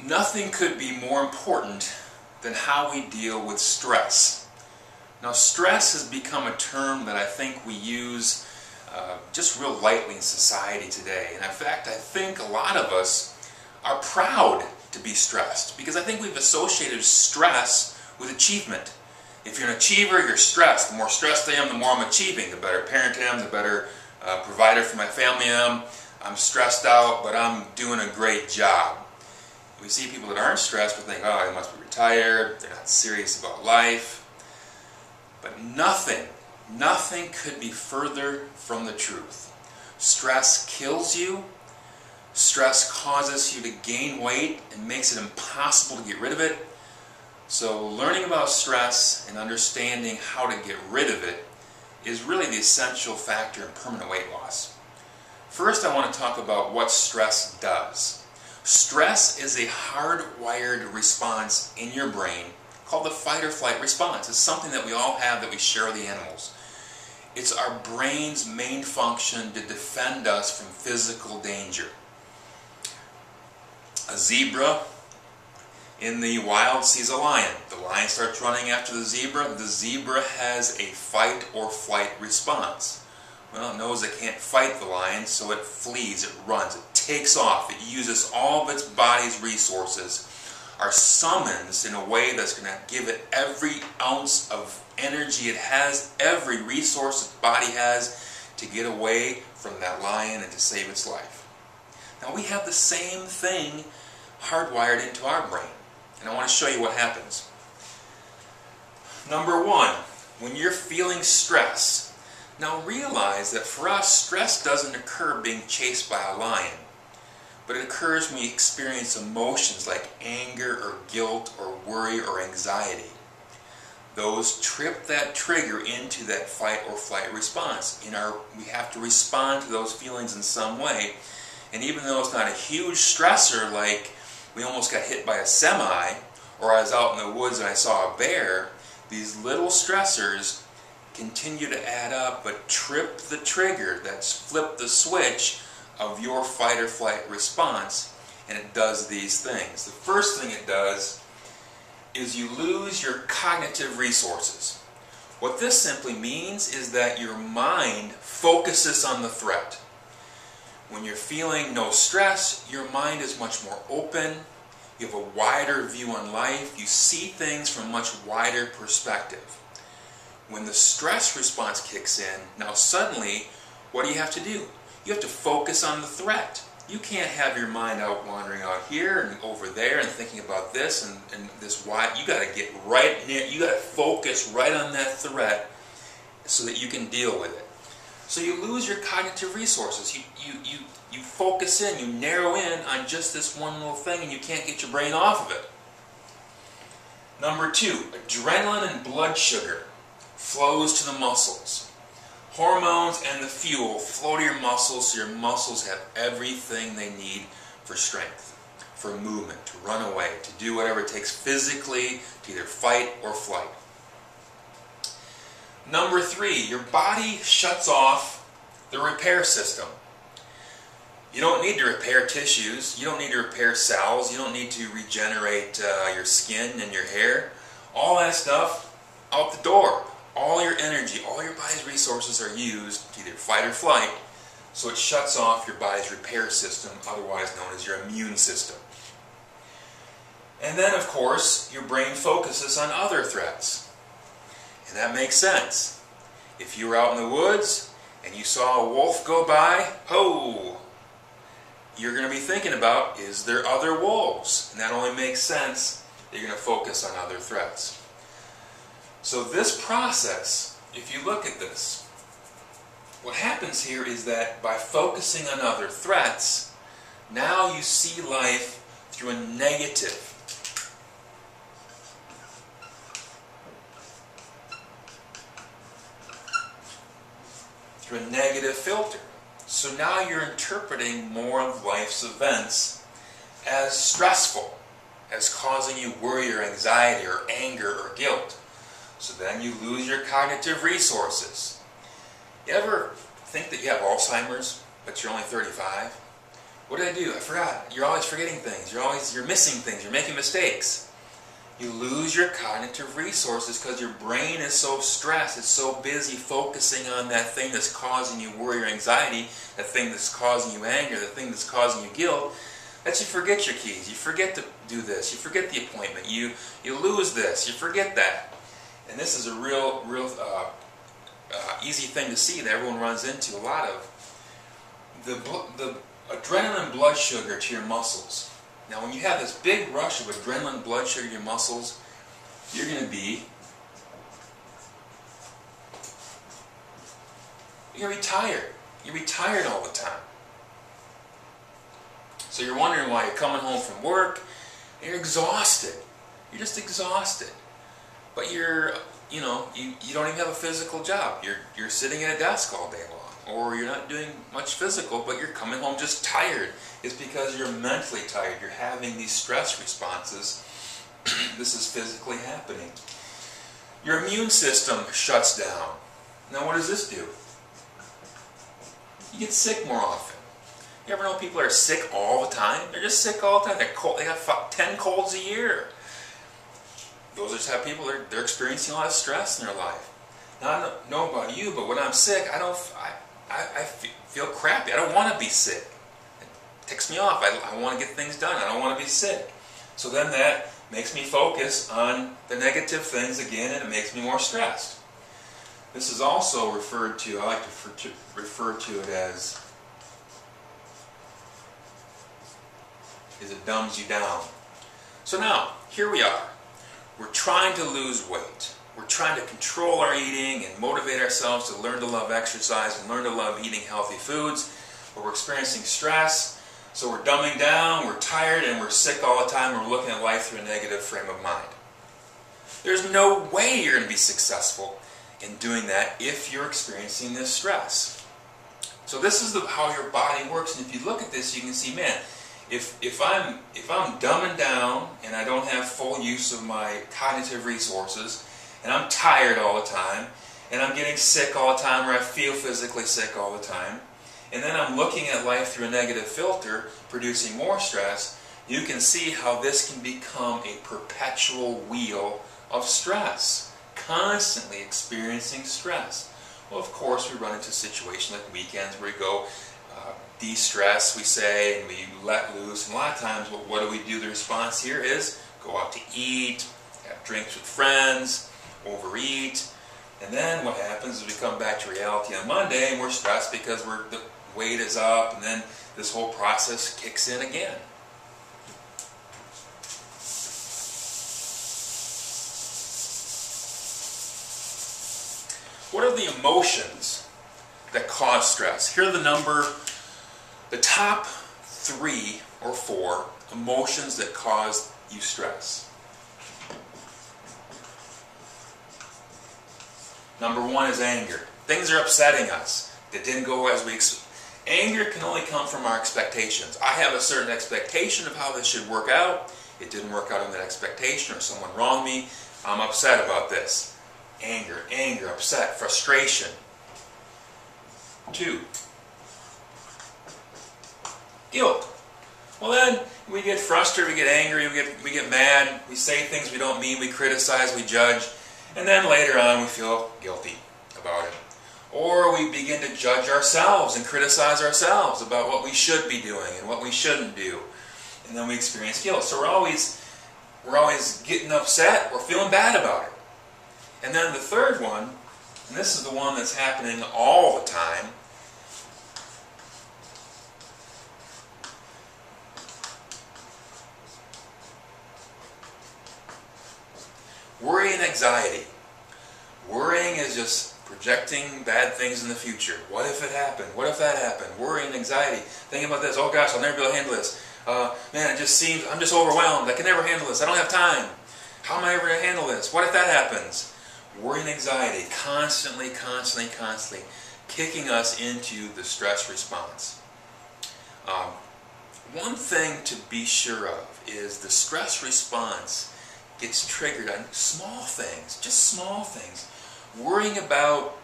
Nothing could be more important than how we deal with stress. Now, stress has become a term that I think we use just real lightly in society today. And in fact, I think a lot of us are proud to be stressed because I think we've associated stress with achievement. If you're an achiever, you're stressed. The more stressed I am, the more I'm achieving. The better parent I am, the better provider for my family I am. I'm stressed out, but I'm doing a great job. We see people that aren't stressed, we think, oh, they must be retired, they're not serious about life. But nothing could be further from the truth. Stress kills you. Stress causes you to gain weight and makes it impossible to get rid of it. So learning about stress and understanding how to get rid of it is really the essential factor in permanent weight loss. First, I want to talk about what stress does. Stress is a hardwired response in your brain called the fight or flight response. It's something that we all have that we share with the animals. It's our brain's main function to defend us from physical danger. A zebra in the wild sees a lion. The lion starts running after the zebra. The zebra has a fight or flight response. Well, it knows it can't fight the lion, so it flees, it runs, it takes off. It uses all of its body's resources, are summons in a way that's going to give it every ounce of energy it has, every resource its body has to get away from that lion and to save its life. Now we have the same thing hardwired into our brain, and I want to show you what happens. Number one, when you're feeling stress, now realize that for us, stress doesn't occur being chased by a lion, but it occurs when we experience emotions like anger or guilt or worry or anxiety. Those trip that trigger into that fight or flight response. We have to respond to those feelings in some way, and even though it's not a huge stressor like we almost got hit by a semi, or I was out in the woods and I saw a bear, these little stressors continue to add up, but trip the trigger, that's flip the switch of your fight or flight response, and it does these things. The first thing it does is you lose your cognitive resources. What this simply means is that your mind focuses on the threat. When you're feeling no stress, your mind is much more open, you have a wider view on life, you see things from a much wider perspective. When the stress response kicks in, now suddenly, what do you have to do? You have to focus on the threat. You can't have your mind out wandering out here and over there and thinking about this and this why. You got to get right near, you got to focus right on that threat so that you can deal with it. So you lose your cognitive resources. You focus in, you narrow in on just this one little thing and you can't get your brain off of it. Number two, adrenaline and blood sugar flows to the muscles. Hormones and the fuel flow to your muscles so your muscles have everything they need for strength, for movement, to run away, to do whatever it takes physically to either fight or flight. Number three, your body shuts off the repair system. You don't need to repair tissues, you don't need to repair cells, you don't need to regenerate your skin and your hair. All that stuff, out the door. All your energy, all your body's resources are used to either fight or flight, so it shuts off your body's repair system, otherwise known as your immune system. And then, of course, your brain focuses on other threats. And that makes sense. If you were out in the woods and you saw a wolf go by, ho! You're going to be thinking about, is there other wolves? And that only makes sense that you're going to focus on other threats. So this process, if you look at this, what happens here is that by focusing on other threats, now you see life through a negative filter. So now you're interpreting more of life's events as stressful, as causing you worry or anxiety or anger or guilt. So then you lose your cognitive resources. You ever think that you have Alzheimer's, but you're only 35? What did I do? I forgot. You're always forgetting things. You're missing things. You're making mistakes. You lose your cognitive resources because your brain is so stressed. It's so busy focusing on that thing that's causing you worry or anxiety, that thing that's causing you anger, the thing that's causing you guilt, that you forget your keys. You forget to do this. You forget the appointment. You lose this. You forget that. And this is a real easy thing to see that everyone runs into a lot of. The adrenaline blood sugar to your muscles. Now when you have this big rush of adrenaline blood sugar to your muscles, you're going to be tired. You're going to be tired all the time. So you're wondering why you're coming home from work and you're exhausted. You're just exhausted. But you don't even have a physical job. You're sitting at a desk all day long. Or you're not doing much physical, but you're coming home just tired. It's because you're mentally tired. You're having these stress responses. This is physically happening. Your immune system shuts down. Now what does this do? You get sick more often. You ever know people are sick all the time? They're just sick all the time. They're cold. They got 10 colds a year. Those are just how people they're experiencing a lot of stress in their life. Now I don't know about you, but when I'm sick, I feel crappy. I don't want to be sick. It ticks me off. I want to get things done. I don't want to be sick. So then that makes me focus on the negative things again, and it makes me more stressed. This is also referred to, I like to refer to it as it dumbs you down. So now, here we are. We're trying to lose weight. We're trying to control our eating and motivate ourselves to learn to love exercise and learn to love eating healthy foods. But we're experiencing stress, so we're dumbing down, we're tired, and we're sick all the time, and we're looking at life through a negative frame of mind. There's no way you're going to be successful in doing that if you're experiencing this stress. So this is how your body works, and if you look at this, you can see, man, if I'm dumbing down and I don't have full use of my cognitive resources, and I'm tired all the time, and I'm getting sick all the time, or I feel physically sick all the time, and then I'm looking at life through a negative filter, producing more stress, you can see how this can become a perpetual wheel of stress, constantly experiencing stress. Well, of course, we run into situations like weekends where we go de-stress, we say, and we let loose, and a lot of times what do we do? The response here is go out to eat, have drinks with friends, overeat, and then what happens is we come back to reality on Monday and we're stressed because the weight is up, and then this whole process kicks in again. What are the emotions that cause stress? Here are the top 3 or 4 emotions that cause you stress. Number 1 is anger. Things are upsetting us that didn't go as we expected. Anger can only come from our expectations. I have a certain expectation of how this should work out. It didn't work out on that expectation, or someone wronged me. I'm upset about this. Anger, upset, frustration. 2, guilt. Well then, we get frustrated, we get angry, we get mad, we say things we don't mean, we criticize, we judge. And then later on we feel guilty about it. Or we begin to judge ourselves and criticize ourselves about what we should be doing and what we shouldn't do. And then we experience guilt. So we're always getting upset, we're feeling bad about it. And then the third one, and this is the one that's happening all the time, worry and anxiety. Worrying is just projecting bad things in the future. What if it happened? What if that happened? Worry and anxiety. Thinking about this. Oh gosh, I'll never be able to handle this. Man, it just seems, I'm just overwhelmed. I can never handle this. I don't have time. How am I ever going to handle this? What if that happens? Worry and anxiety. Constantly kicking us into the stress response. One thing to be sure of is the stress response gets triggered on small things, just small things. Worrying about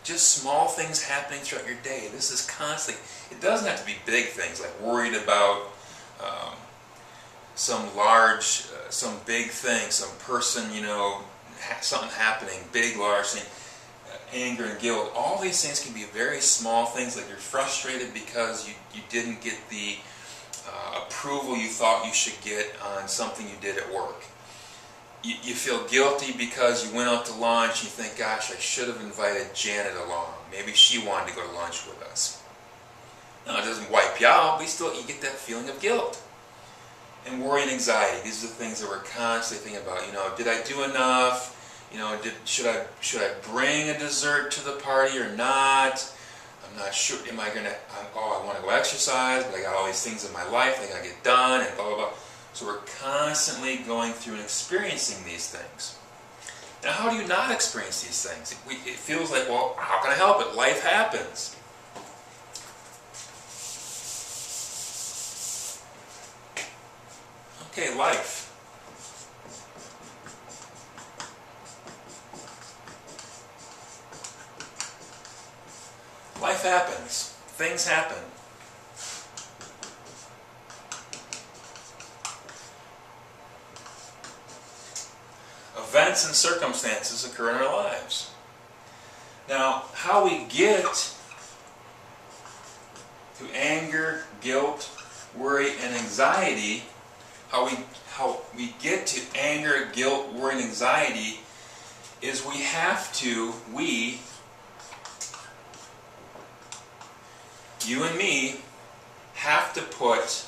just small things happening throughout your day. This is constantly, it doesn't have to be big things like worried about some big thing, some person, something happening, big, large thing, anger and guilt. All these things can be very small things, like you're frustrated because you didn't get the approval you thought you should get on something you did at work. You feel guilty because you went out to lunch and you think, gosh, I should have invited Janet along. Maybe she wanted to go to lunch with us. No, it doesn't wipe you out, but you get that feeling of guilt. And worry and anxiety, these are the things that we're constantly thinking about. Did I do enough? Should I bring a dessert to the party or not? I'm not sure. I want to go exercise, but I got all these things in my life I got to get done, and blah, blah, blah. So we're constantly going through and experiencing these things. Now, how do you not experience these things? It feels like, well, how can I help it? Life happens. Okay, life. Life happens. Things happen. Events and circumstances occur in our lives. Now, how we get to anger, guilt, worry, and anxiety, how we get to anger, guilt, worry, and anxiety is you and me, have to put,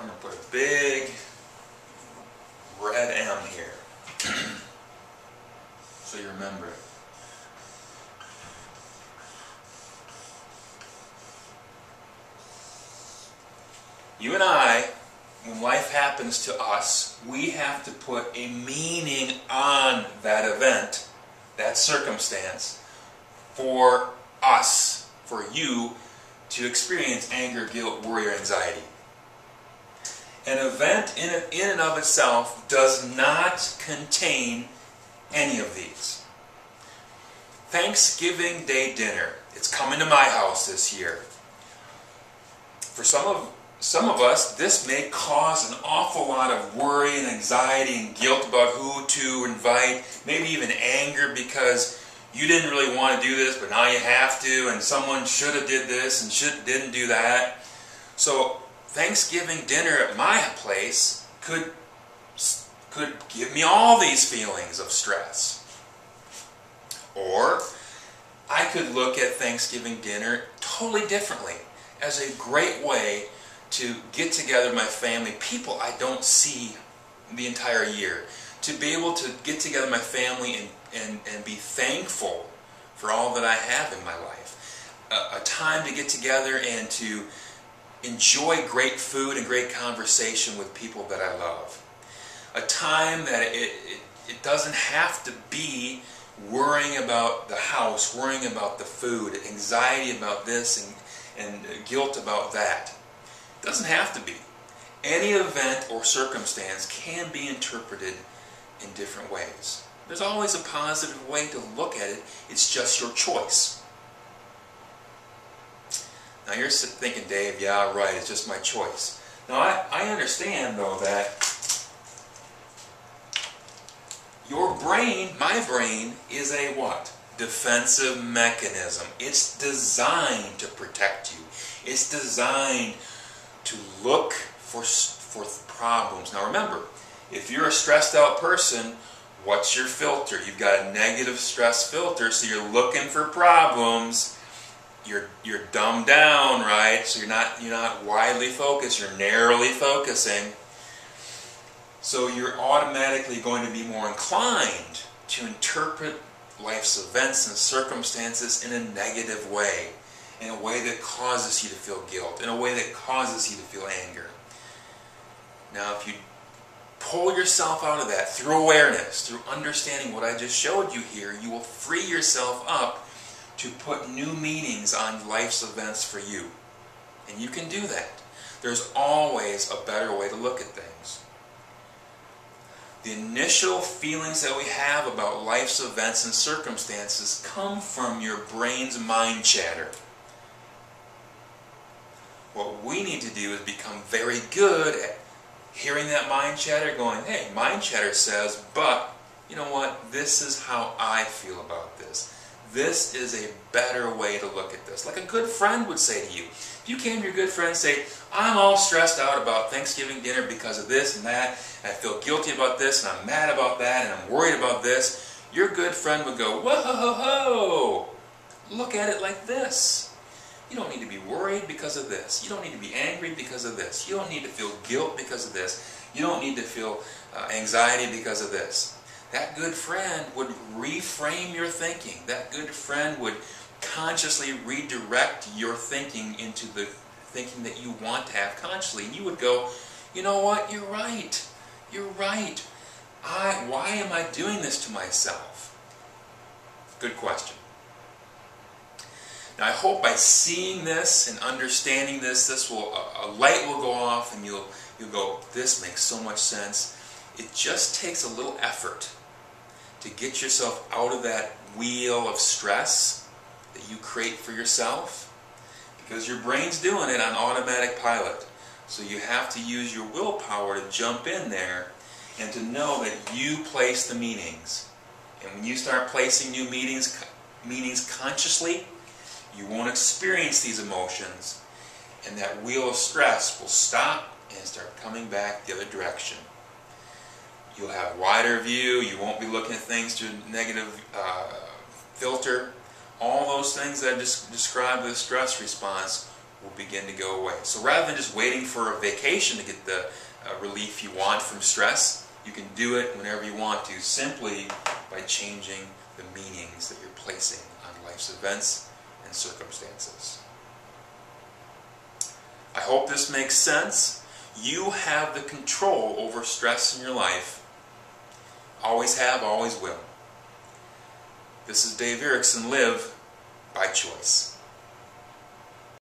I'm going to put a big red M here, so you remember it. You and I, when life happens to us, we have to put a meaning on that event, that circumstance, for us, for you, to experience anger, guilt, worry, or anxiety. An event in and of itself does not contain any of these. Thanksgiving Day dinner. It's coming to my house this year. For some of us, this may cause an awful lot of worry and anxiety and guilt about who to invite, maybe even anger because you didn't really want to do this, but now you have to, and someone should have did this and didn't do that. So Thanksgiving dinner at my place could give me all these feelings of stress. Or I could look at Thanksgiving dinner totally differently, as a great way to get together my family, people I don't see the entire year, to be able to get together my family and be thankful for all that I have in my life. A time to get together and to enjoy great food and great conversation with people that I love. A time that it doesn't have to be worrying about the house, worrying about the food, anxiety about this and guilt about that. It doesn't have to be. Any event or circumstance can be interpreted in different ways. There's always a positive way to look at it. It's just your choice. Now you're thinking, Dave, yeah, right, it's just my choice. Now I understand, though, that your brain, my brain, is a what? Defensive mechanism. It's designed to protect you. It's designed to look for problems. Now remember, if you're a stressed out person, what's your filter? You've got a negative stress filter, so you're looking for problems. You're dumbed down, right? So you're not widely focused, you're narrowly focusing. So you're automatically going to be more inclined to interpret life's events and circumstances in a negative way, in a way that causes you to feel guilt, in a way that causes you to feel anger. Now, if you pull yourself out of that through awareness, through understanding what I just showed you here, you will free yourself up to put new meanings on life's events for you. And you can do that. There's always a better way to look at things. The initial feelings that we have about life's events and circumstances come from your brain's mind chatter. What we need to do is become very good at hearing that mind chatter going, hey, mind chatter says, but you know what, this is how I feel about this. This is a better way to look at this. Like a good friend would say to you. If you came to your good friend and say, I'm all stressed out about Thanksgiving dinner because of this and that, and I feel guilty about this, and I'm mad about that, and I'm worried about this, your good friend would go, whoa, ho, ho, ho. Look at it like this. You don't need to be worried because of this. You don't need to be angry because of this. You don't need to feel guilt because of this. You don't need to feel anxiety because of this. That good friend would reframe your thinking. That good friend would consciously redirect your thinking into the thinking that you want to have consciously. And you would go, you know what, you're right. You're right. Why am I doing this to myself? Good question. Now I hope by seeing this and understanding this, a light will go off and you'll go, this makes so much sense. It just takes a little effort to get yourself out of that wheel of stress that you create for yourself, because your brain's doing it on automatic pilot. So you have to use your willpower to jump in there and to know that you place the meanings. And when you start placing new meanings consciously, you won't experience these emotions, and that wheel of stress will stop and start coming back the other direction. You'll have a wider view, you won't be looking at things through a negative filter. All those things that I just described with the stress response will begin to go away. So rather than just waiting for a vacation to get the relief you want from stress, you can do it whenever you want to, simply by changing the meanings that you're placing on life's events and circumstances. I hope this makes sense. You have the control over stress in your life. Always have, always will. This is Dave Erickson. Live by choice.